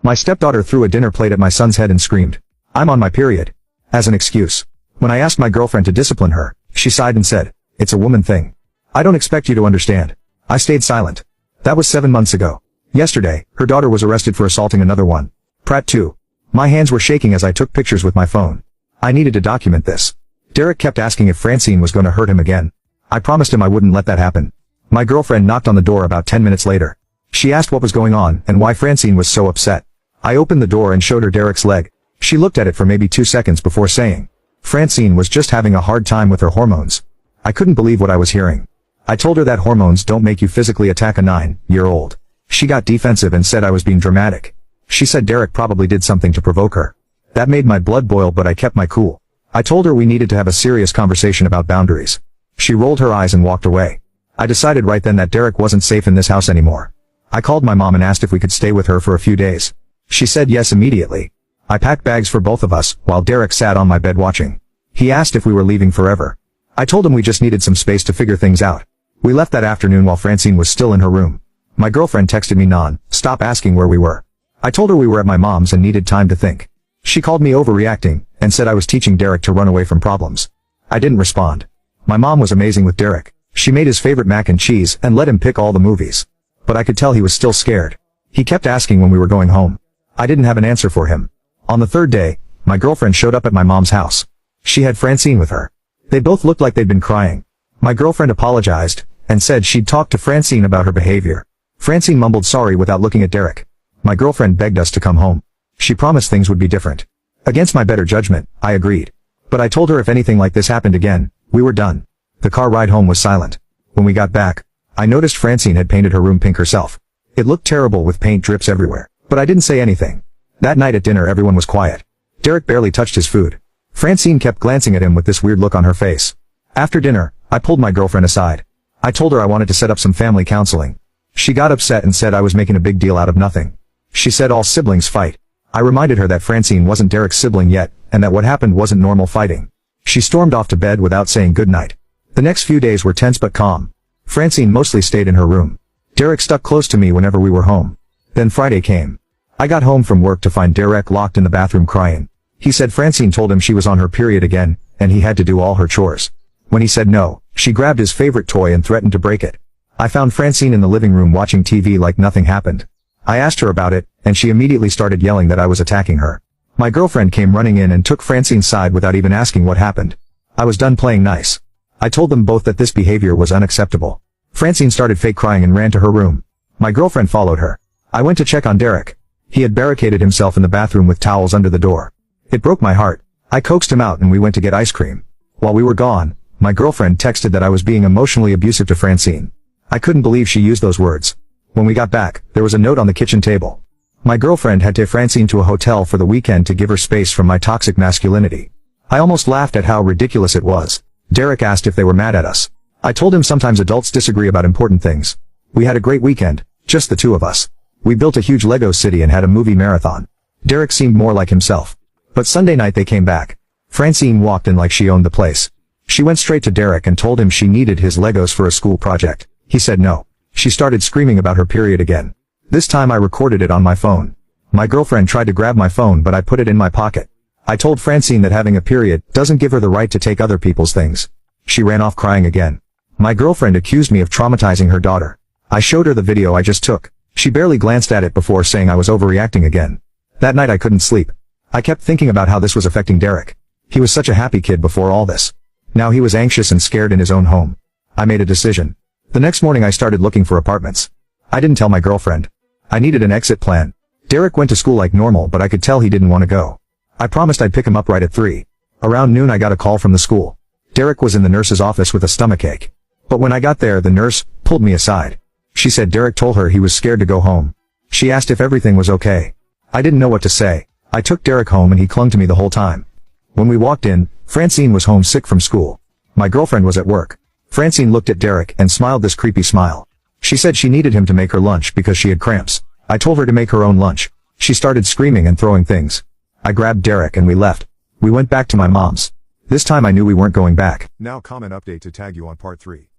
My stepdaughter threw a dinner plate at my son's head and screamed, "I'm on my period," as an excuse. When I asked my girlfriend to discipline her, she sighed and said, "It's a woman thing. I don't expect you to understand." I stayed silent. That was 7 months ago. Yesterday, her daughter was arrested for assaulting another one. Pratt too. My hands were shaking as I took pictures with my phone. I needed to document this. Derek kept asking if Francine was going to hurt him again. I promised him I wouldn't let that happen. My girlfriend knocked on the door about 10 minutes later. She asked what was going on and why Francine was so upset. I opened the door and showed her Derek's leg. She looked at it for maybe 2 seconds before saying, Francine was just having a hard time with her hormones. I couldn't believe what I was hearing. I told her that hormones don't make you physically attack a 9-year-old. She got defensive and said I was being dramatic. She said Derek probably did something to provoke her. That made my blood boil, but I kept my cool. I told her we needed to have a serious conversation about boundaries. She rolled her eyes and walked away. I decided right then that Derek wasn't safe in this house anymore. I called my mom and asked if we could stay with her for a few days. She said yes immediately. I packed bags for both of us, while Derek sat on my bed watching. He asked if we were leaving forever. I told him we just needed some space to figure things out. We left that afternoon while Francine was still in her room. My girlfriend texted me non-stop asking where we were. I told her we were at my mom's and needed time to think. She called me overreacting, and said I was teaching Derek to run away from problems. I didn't respond. My mom was amazing with Derek. She made his favorite mac and cheese and let him pick all the movies. But I could tell he was still scared. He kept asking when we were going home. I didn't have an answer for him. On the third day, my girlfriend showed up at my mom's house. She had Francine with her. They both looked like they'd been crying. My girlfriend apologized, and said she'd talked to Francine about her behavior. Francine mumbled sorry without looking at Derek. My girlfriend begged us to come home. She promised things would be different. Against my better judgment, I agreed. But I told her if anything like this happened again, we were done. The car ride home was silent. When we got back, I noticed Francine had painted her room pink herself. It looked terrible with paint drips everywhere, but I didn't say anything. That night at dinner everyone was quiet. Derek barely touched his food. Francine kept glancing at him with this weird look on her face. After dinner, I pulled my girlfriend aside. I told her I wanted to set up some family counseling. She got upset and said I was making a big deal out of nothing. She said all siblings fight. I reminded her that Francine wasn't Derek's sibling yet, and that what happened wasn't normal fighting. She stormed off to bed without saying goodnight. The next few days were tense but calm. Francine mostly stayed in her room. Derek stuck close to me whenever we were home. Then Friday came. I got home from work to find Derek locked in the bathroom crying. He said Francine told him she was on her period again, and he had to do all her chores. When he said no, she grabbed his favorite toy and threatened to break it. I found Francine in the living room watching TV like nothing happened. I asked her about it, and she immediately started yelling that I was attacking her. My girlfriend came running in and took Francine's side without even asking what happened. I was done playing nice. I told them both that this behavior was unacceptable. Francine started fake crying and ran to her room. My girlfriend followed her. I went to check on Derek. He had barricaded himself in the bathroom with towels under the door. It broke my heart. I coaxed him out and we went to get ice cream. While we were gone, my girlfriend texted that I was being emotionally abusive to Francine. I couldn't believe she used those words. When we got back, there was a note on the kitchen table. My girlfriend had taken Francine to a hotel for the weekend to give her space from my toxic masculinity. I almost laughed at how ridiculous it was. Derek asked if they were mad at us. I told him sometimes adults disagree about important things. We had a great weekend, just the two of us. We built a huge Lego city and had a movie marathon. Derek seemed more like himself. But Sunday night they came back. Francine walked in like she owned the place. She went straight to Derek and told him she needed his Legos for a school project. He said no. She started screaming about her period again. This time I recorded it on my phone. My girlfriend tried to grab my phone but I put it in my pocket. I told Francine that having a period doesn't give her the right to take other people's things. She ran off crying again. My girlfriend accused me of traumatizing her daughter. I showed her the video I just took. She barely glanced at it before saying I was overreacting again. That night I couldn't sleep. I kept thinking about how this was affecting Derek. He was such a happy kid before all this. Now he was anxious and scared in his own home. I made a decision. The next morning I started looking for apartments. I didn't tell my girlfriend. I needed an exit plan. Derek went to school like normal but I could tell he didn't want to go. I promised I'd pick him up right at 3. Around noon I got a call from the school. Derek was in the nurse's office with a stomachache. But when I got there the nurse pulled me aside. She said Derek told her he was scared to go home. She asked if everything was okay. I didn't know what to say. I took Derek home and he clung to me the whole time. When we walked in, Francine was homesick from school. My girlfriend was at work. Francine looked at Derek and smiled this creepy smile. She said she needed him to make her lunch because she had cramps. I told her to make her own lunch. She started screaming and throwing things. I grabbed Derek and we left. We went back to my mom's. This time I knew we weren't going back. Now comment update to tag you on part 3.